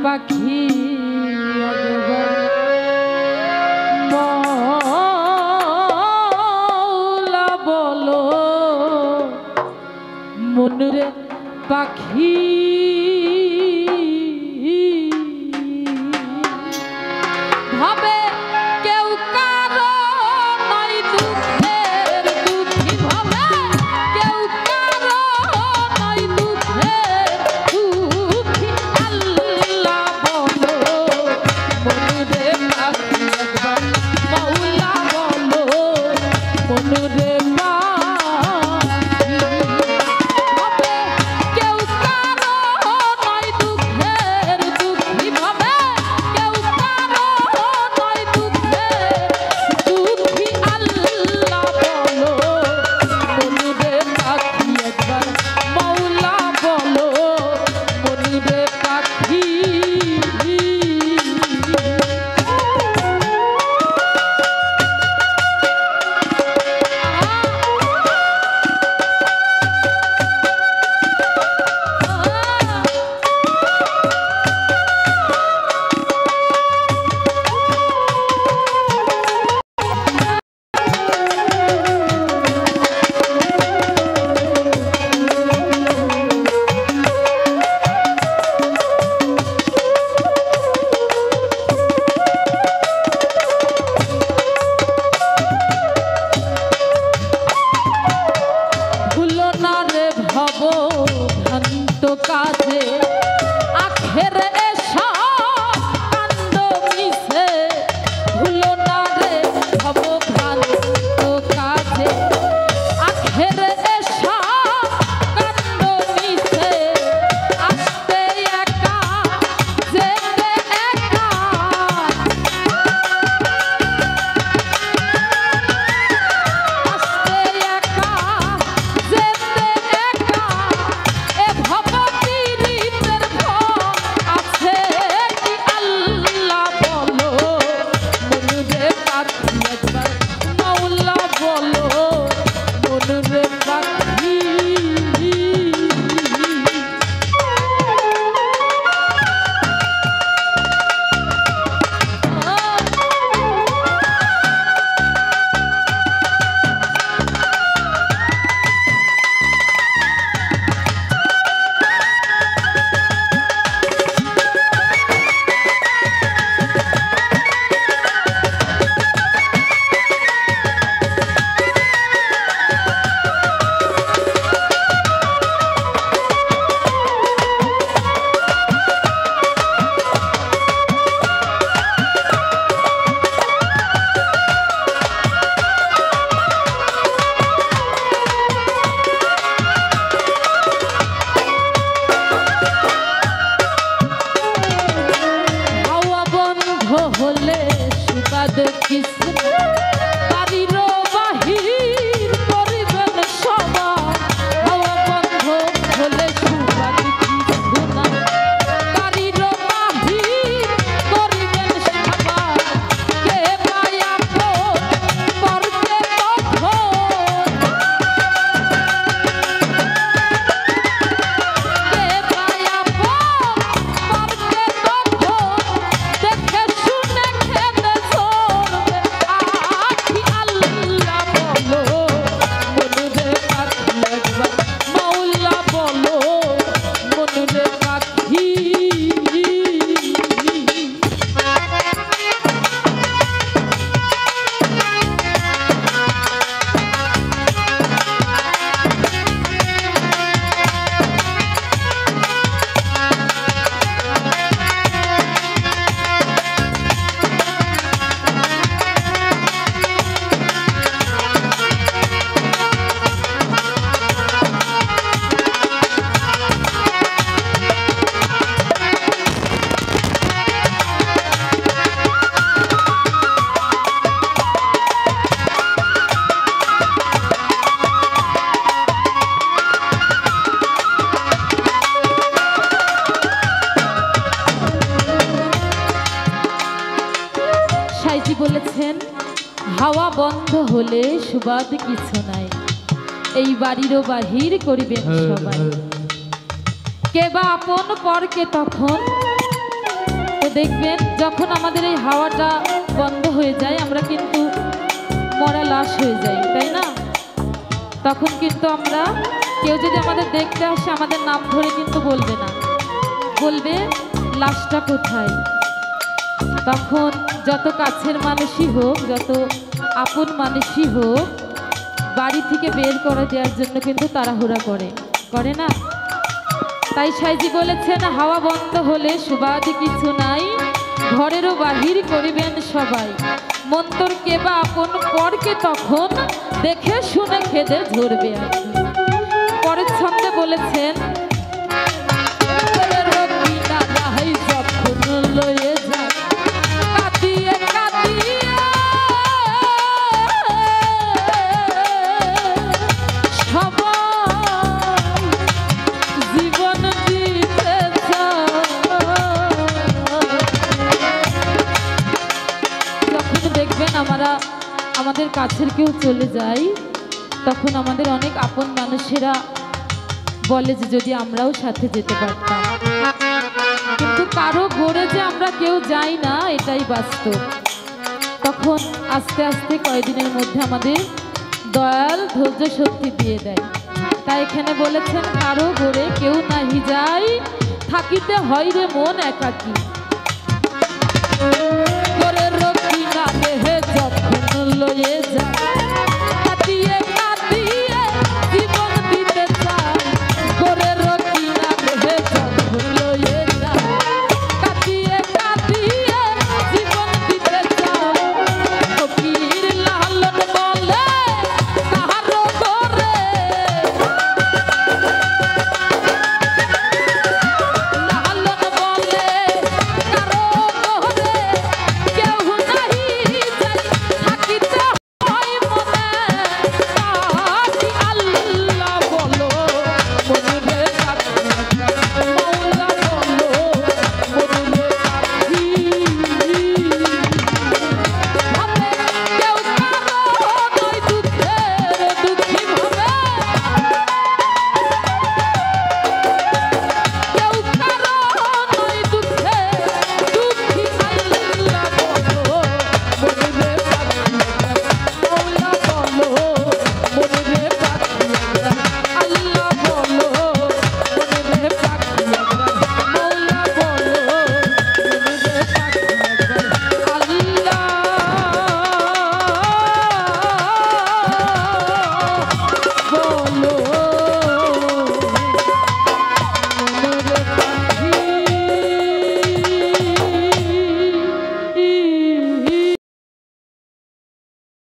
পাখি মৌলা বলো মনুরে পাখি ভাবে কেউ কারো নাই দুঃখের দুঃখী ভাবে কেউ কারো নাই দুঃখের দুঃখী আল্লাহ বলো মনুরে পাখি একবার মৌলা বলো মনুরে কাজে আখের এসা কান্দ মিশে ভুলো না রে ভব ভ্রান্ত কাজে আখের এসা কান্দ মিশে আসতে একা যেতে একা আসতে একা যেতে একা এ ভব হলে সুবাদ কিছু বাড়ির বাহির করিবেন সবাই হাওয়া বন্ধ হলে সুবাদ কিছু না বাড়ির বাহির করিবেন সবাই কে পায়া পরকে তখন কে পায়া পরকে তখন দেখে বলেছেন হাওয়া বন্ধ হলে সুবাদ কিছু নাই এই বাড়িরও বাহির করিবেন সবাই কে বা আপন পরকে তখন দেখবেন যখন আমাদের এই হাওয়াটা বন্ধ হয়ে যায় আমরা কিন্তু মরা লাশ হয়ে যাই, তাই না? তখন কিন্তু আমরা কেউ যদি আমাদের দেখতে আসে আমাদের নাম ধরে কিন্তু বলবে না, বলবে লাশটা কোথায়। তখন যত কাছের মানুষই হোক, যত আপন মানুষই হোক, বাড়ি থেকে বের করে দেওয়ার জন্য কিন্তু তাড়াহুড়া করে না? তাই সাইজি বলেছেন, হাওয়া বন্ধ হলে সুবাদে কিছু নাই, ঘরেরও বাহির করিবেন সবাই, মন্তর কে বা আপন পরকে তখন দেখে শুনে খেদে ঝরবে। পরের ছন্দে বলেছেন, যখন লয়ে যায় কাঁদিয়ে কাঁদিয়ে সবাই জীবন দিতে যখন দেখবেন আমাদের কাছের কেউ চলে যায়, তখন আমাদের অনেক আপন মানুষেরা বলে যে যদি আমরাও সাথে যেতে পারতাম, কিন্তু কারো গড়ে যে আমরা কেউ যাই না, এটাই বাস্তব। তখন আস্তে আস্তে কয়েকদিনের মধ্যে আমাদের দয়াল ধৈর্য শক্তি দিয়ে দেয়। তাই এখানে বলেছেন, কারো গড়ে কেউ নাহি যায়, থাকিতে হয় রে মন একাকী, করে রকি না দেহে যখন লয়ে যায়।